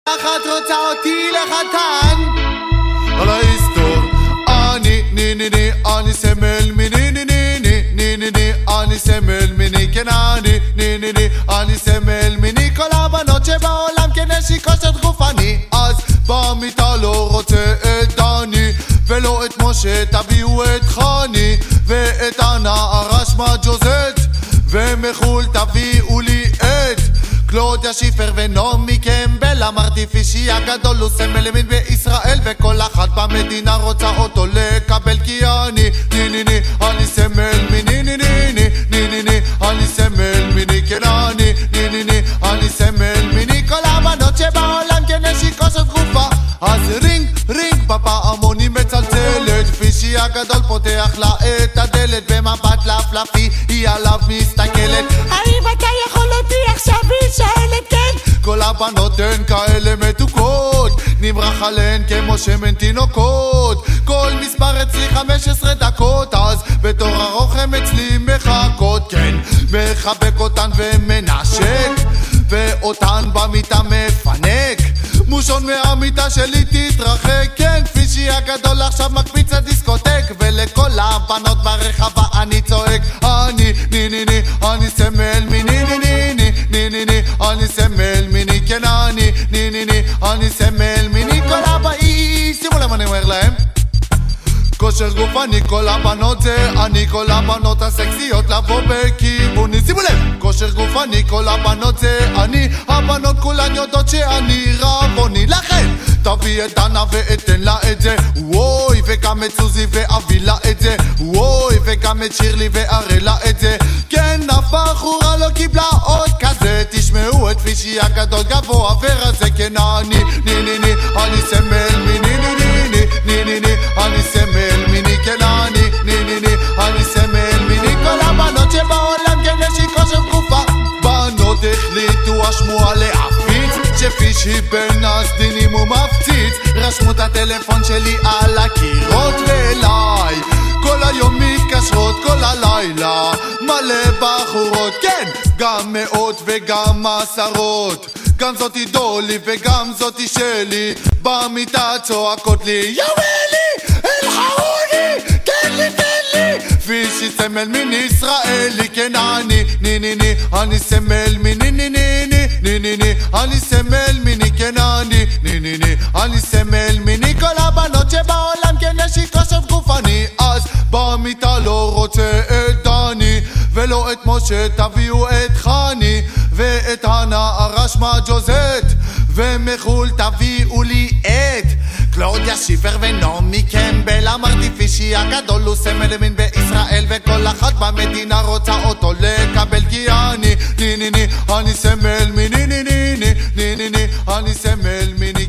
אחת רוצה אותי לחתן על ההיסטור אני סמל מיני אני סמל מיני כן אני סמל מיני כל הבנות שבעולם כנשיקו של גופני אז במיטה לא רוצה את דני ולא את משה תביאו את חני ואת הנערה שמה ג'וזט ומחול תביאו לי את קלודיה שיפר ונעמי קמבל המרטיפישי הגדול הוא סמל ימין בישראל וכל אחת במדינה רוצה אותו לקבל כי אני סמל מיני אני סמל מיני כן אני סמל מיני כל הבנות שבעולם כנשיקו של תגופה אז רינג בפעמונים מצלצלת פישי הגדול פותח לה את הדלת במבט לפלפי היא עליו מסתכלת האם אתה יכול אותי עכשיו? היא שואלת כן כל הבנות הן כאלה מתוקות נמרח עליהן כמו שמן תינוקות כל מספר אצלי 15 דקות אז בתור ארוך הם אצלי מחכות כן מחבק אותן ומנשק ואותן במיטה מפנק מושון מהמיטה שלי תתרחק כן פישי הגדול עכשיו מקפיץ הדיסקוטק ולכל הבנות ברחבה אני צועק אני סמל מיני אני סמל מיני כן אני סמל מיני כל הבאים שימו לב אני אומר להם כושר גופני כל הבנות זה אני כל הבנות הסקסיות לבוא בכיווני שימו לב כושר גופני כל הבנות זה אני הבנות כולן יודעות שאני רבוני לכן תביא את דנה ואתן לה את זה וואי וגם את סוזי ואביא לה את זה וואי וגם את שירלי ואראה לה את זה כן אף בחורה לא קיבלה עוד כזה תשמעו את פישי הגדול גבוה ורזה כן אני סמל מיני אני סמל מיני כן אני סמל מיני כל הבנות שבעולם כן נשיקו של תקופה בנות החליטו השמועה להפיץ שפישי בין הסדינים הוא מפציץ רשמו את הטלפון שלי על הקירות ואליי כל היום מתקשרות כל הלילה מלא בחורות כן גם מאות וגם עשרות גם זאתי דולי וגם זאתי שלי במיטה צועקות לי יאו אלי אלחרוני תן לי פישי סמל מיני ישראלי כן אני סמל מיני אני סמל מיני כן אני סמל מיני כל הבנות שבעולם כן נשיקו של גופני אז במיטה לא רוצה את דני ולא את משה תביאו את חני ואת הנערה שמה ג'וזט ומחול תביאו לי את קלודיה שיפר ונעמי קמבל המרטיפישי הגדול הוא סמל ימין בישראל וכל אחת במדינה רוצה אותו לקבל כי אני סמל מיני אני סמל מיני